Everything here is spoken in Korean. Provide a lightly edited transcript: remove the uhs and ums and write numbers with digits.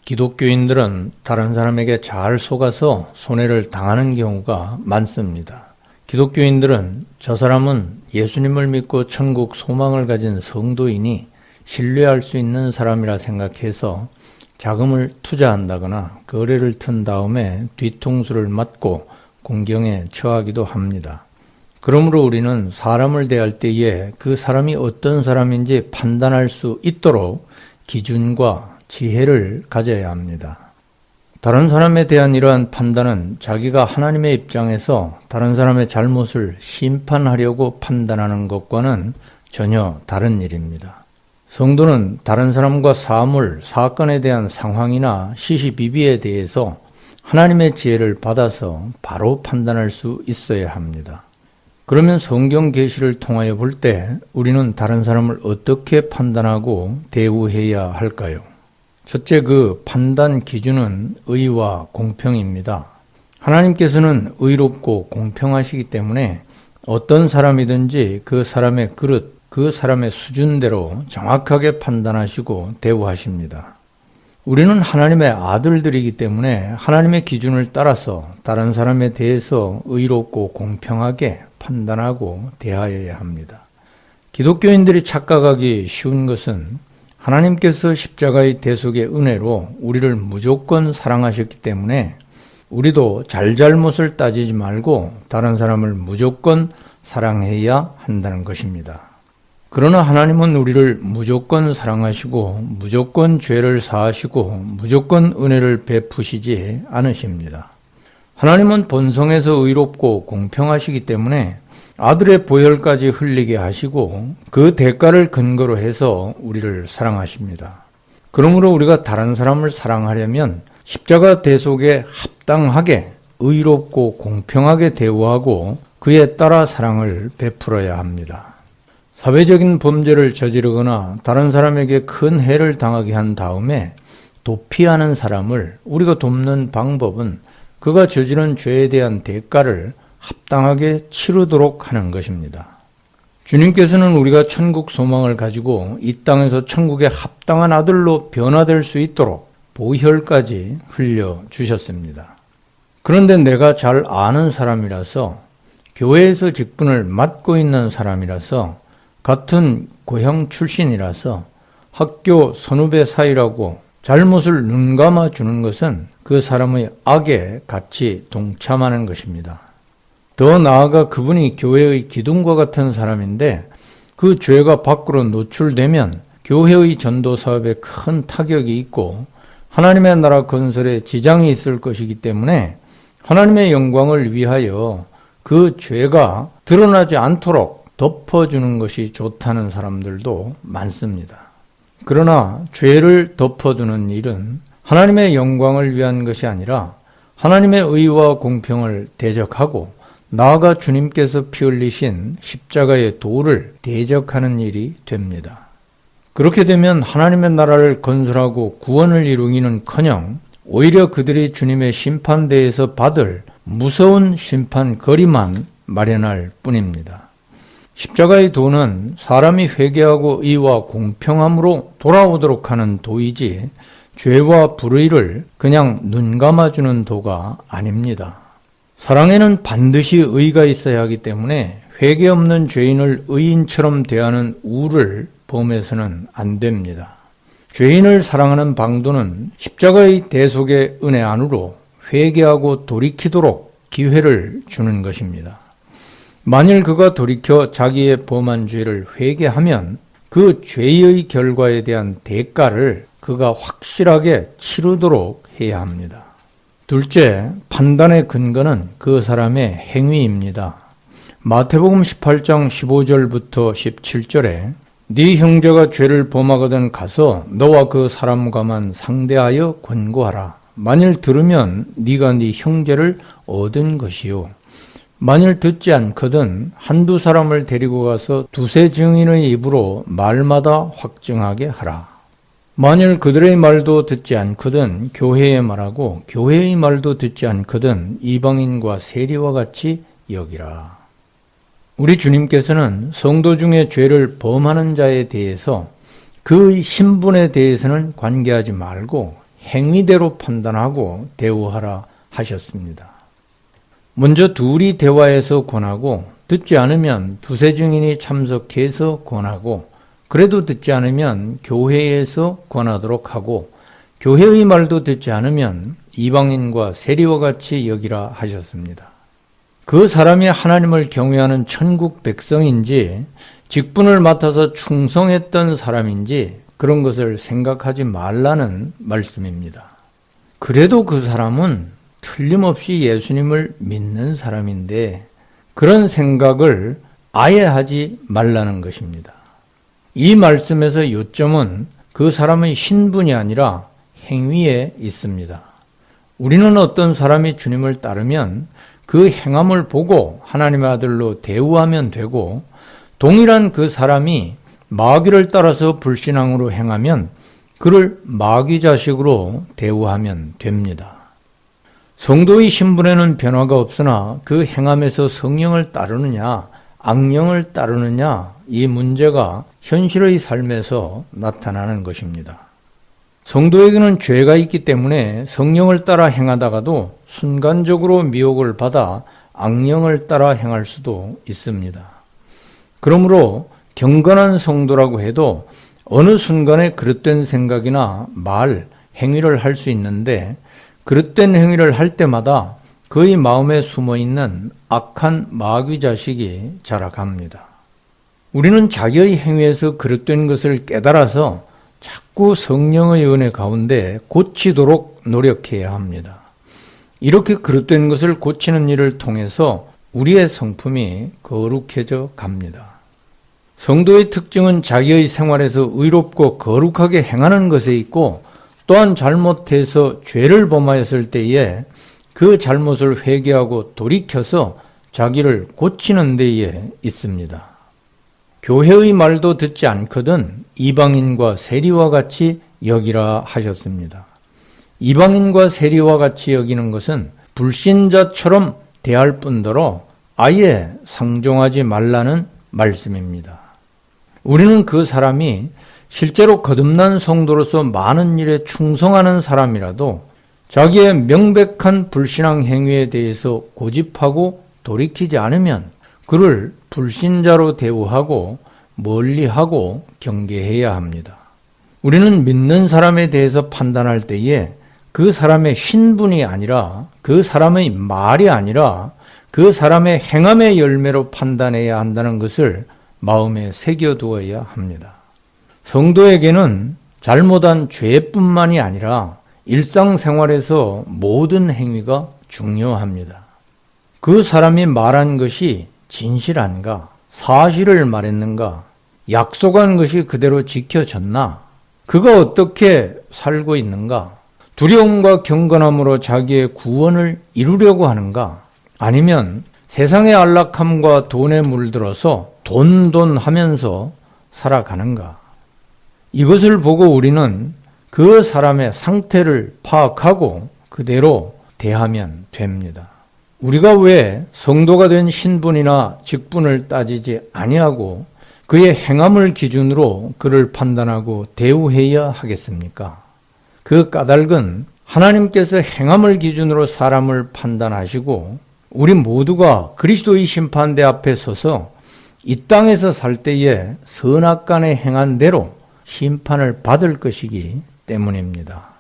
기독교인들은 다른 사람에게 잘 속아서 손해를 당하는 경우가 많습니다. 기독교인들은 저 사람은 예수님을 믿고 천국 소망을 가진 성도이니 신뢰할 수 있는 사람이라 생각해서 자금을 투자한다거나 거래를 튼 다음에 뒤통수를 맞고 공경에 처하기도 합니다. 그러므로 우리는 사람을 대할 때에 그 사람이 어떤 사람인지 판단할 수 있도록 기준과 지혜를 가져야 합니다. 다른 사람에 대한 이러한 판단은 자기가 하나님의 입장에서 다른 사람의 잘못을 심판하려고 판단하는 것과는 전혀 다른 일입니다. 성도는 다른 사람과 사물, 사건에 대한 상황이나 시시비비에 대해서 하나님의 지혜를 받아서 바로 판단할 수 있어야 합니다. 그러면 성경 계시를 통하여 볼 때 우리는 다른 사람을 어떻게 판단하고 대우해야 할까요? 첫째, 그 판단 기준은 의와 공평입니다. 하나님께서는 의롭고 공평하시기 때문에 어떤 사람이든지 그 사람의 그릇, 그 사람의 수준대로 정확하게 판단하시고 대우하십니다. 우리는 하나님의 아들들이기 때문에 하나님의 기준을 따라서 다른 사람에 대해서 의롭고 공평하게 판단하고 대하여야 합니다. 기독교인들이 착각하기 쉬운 것은 하나님께서 십자가의 대속의 은혜로 우리를 무조건 사랑하셨기 때문에 우리도 잘잘못을 따지지 말고 다른 사람을 무조건 사랑해야 한다는 것입니다. 그러나 하나님은 우리를 무조건 사랑하시고 무조건 죄를 사하시고 무조건 은혜를 베푸시지 않으십니다. 하나님은 본성에서 의롭고 공평하시기 때문에 아들의 보혈까지 흘리게 하시고 그 대가를 근거로 해서 우리를 사랑하십니다. 그러므로 우리가 다른 사람을 사랑하려면 십자가 대속에 합당하게 의롭고 공평하게 대우하고 그에 따라 사랑을 베풀어야 합니다. 사회적인 범죄를 저지르거나 다른 사람에게 큰 해를 당하게 한 다음에 도피하는 사람을 우리가 돕는 방법은 그가 저지른 죄에 대한 대가를 합당하게 치르도록 하는 것입니다. 주님께서는 우리가 천국 소망을 가지고 이 땅에서 천국의 합당한 아들로 변화될 수 있도록 보혈까지 흘려주셨습니다. 그런데 내가 잘 아는 사람이라서 교회에서 직분을 맡고 있는 사람이라서 같은 고향 출신이라서 학교 선후배 사이라고 잘못을 눈감아 주는 것은 그 사람의 악에 같이 동참하는 것입니다. 더 나아가 그분이 교회의 기둥과 같은 사람인데 그 죄가 밖으로 노출되면 교회의 전도 사업에 큰 타격이 있고 하나님의 나라 건설에 지장이 있을 것이기 때문에 하나님의 영광을 위하여 그 죄가 드러나지 않도록 덮어주는 것이 좋다는 사람들도 많습니다. 그러나 죄를 덮어두는 일은 하나님의 영광을 위한 것이 아니라 하나님의 의와 공평을 대적하고 나아가 주님께서 피 흘리신 십자가의 도를 대적하는 일이 됩니다. 그렇게 되면 하나님의 나라를 건설하고 구원을 이루기는커녕 오히려 그들이 주님의 심판대에서 받을 무서운 심판거리만 마련할 뿐입니다. 십자가의 도는 사람이 회개하고 의와 공평함으로 돌아오도록 하는 도이지 죄와 불의를 그냥 눈 감아주는 도가 아닙니다. 사랑에는 반드시 의가 있어야 하기 때문에 회개 없는 죄인을 의인처럼 대하는 우를 범해서는 안 됩니다. 죄인을 사랑하는 방도는 십자가의 대속의 은혜 안으로 회개하고 돌이키도록 기회를 주는 것입니다. 만일 그가 돌이켜 자기의 범한 죄를 회개하면 그 죄의 결과에 대한 대가를 그가 확실하게 치르도록 해야 합니다. 둘째, 판단의 근거는 그 사람의 행위입니다. 마태복음 18장 15절부터 17절에 네 형제가 죄를 범하거든 가서 너와 그 사람과만 상대하여 권고하라. 만일 들으면 네가 네 형제를 얻은 것이요. 만일 듣지 않거든 한두 사람을 데리고 가서 두세 증인의 입으로 말마다 확증하게 하라. 만일 그들의 말도 듣지 않거든 교회의 말하고 교회의 말도 듣지 않거든 이방인과 세리와 같이 여기라. 우리 주님께서는 성도 중에 죄를 범하는 자에 대해서 그의 신분에 대해서는 관계하지 말고 행위대로 판단하고 대우하라 하셨습니다. 먼저 둘이 대화해서 권하고 듣지 않으면 두세 증인이 참석해서 권하고 그래도 듣지 않으면 교회에서 권하도록 하고 교회의 말도 듣지 않으면 이방인과 세리와 같이 여기라 하셨습니다. 그 사람이 하나님을 경외하는 천국 백성인지 직분을 맡아서 충성했던 사람인지 그런 것을 생각하지 말라는 말씀입니다. 그래도 그 사람은 틀림없이 예수님을 믿는 사람인데 그런 생각을 아예 하지 말라는 것입니다. 이 말씀에서 요점은 그 사람의 신분이 아니라 행위에 있습니다. 우리는 어떤 사람이 주님을 따르면 그 행함을 보고 하나님의 아들로 대우하면 되고 동일한 그 사람이 마귀를 따라서 불신앙으로 행하면 그를 마귀 자식으로 대우하면 됩니다. 성도의 신분에는 변화가 없으나 그 행함에서 성령을 따르느냐 악령을 따르느냐 이 문제가 현실의 삶에서 나타나는 것입니다. 성도에게는 죄가 있기 때문에 성령을 따라 행하다가도 순간적으로 미혹을 받아 악령을 따라 행할 수도 있습니다. 그러므로 경건한 성도라고 해도 어느 순간에 그릇된 생각이나 말, 행위를 할 수 있는데 그릇된 행위를 할 때마다 그의 마음에 숨어있는 악한 마귀 자식이 자라갑니다. 우리는 자기의 행위에서 그릇된 것을 깨달아서 자꾸 성령의 은혜 가운데 고치도록 노력해야 합니다. 이렇게 그릇된 것을 고치는 일을 통해서 우리의 성품이 거룩해져 갑니다. 성도의 특징은 자기의 생활에서 의롭고 거룩하게 행하는 것에 있고 또한 잘못해서 죄를 범하였을 때에 그 잘못을 회개하고 돌이켜서 자기를 고치는 데에 있습니다. 교회의 말도 듣지 않거든 이방인과 세리와 같이 여기라 하셨습니다. 이방인과 세리와 같이 여기는 것은 불신자처럼 대할 뿐더러 아예 상종하지 말라는 말씀입니다. 우리는 그 사람이 실제로 거듭난 성도로서 많은 일에 충성하는 사람이라도 자기의 명백한 불신앙 행위에 대해서 고집하고 돌이키지 않으면 그를 불신자로 대우하고 멀리하고 경계해야 합니다. 우리는 믿는 사람에 대해서 판단할 때에 그 사람의 신분이 아니라 그 사람의 말이 아니라 그 사람의 행함의 열매로 판단해야 한다는 것을 마음에 새겨두어야 합니다. 성도에게는 잘못한 죄뿐만이 아니라 일상생활에서 모든 행위가 중요합니다. 그 사람이 말한 것이 진실한가? 사실을 말했는가? 약속한 것이 그대로 지켜졌나? 그가 어떻게 살고 있는가? 두려움과 경건함으로 자기의 구원을 이루려고 하는가? 아니면 세상의 안락함과 돈에 물들어서 돈 하면서 살아가는가? 이것을 보고 우리는 그 사람의 상태를 파악하고 그대로 대하면 됩니다. 우리가 왜 성도가 된 신분이나 직분을 따지지 아니하고 그의 행함을 기준으로 그를 판단하고 대우해야 하겠습니까? 그 까닭은 하나님께서 행함을 기준으로 사람을 판단하시고 우리 모두가 그리스도의 심판대 앞에 서서 이 땅에서 살 때에 선악간에 행한 대로 심판을 받을 것이기 때문입니다.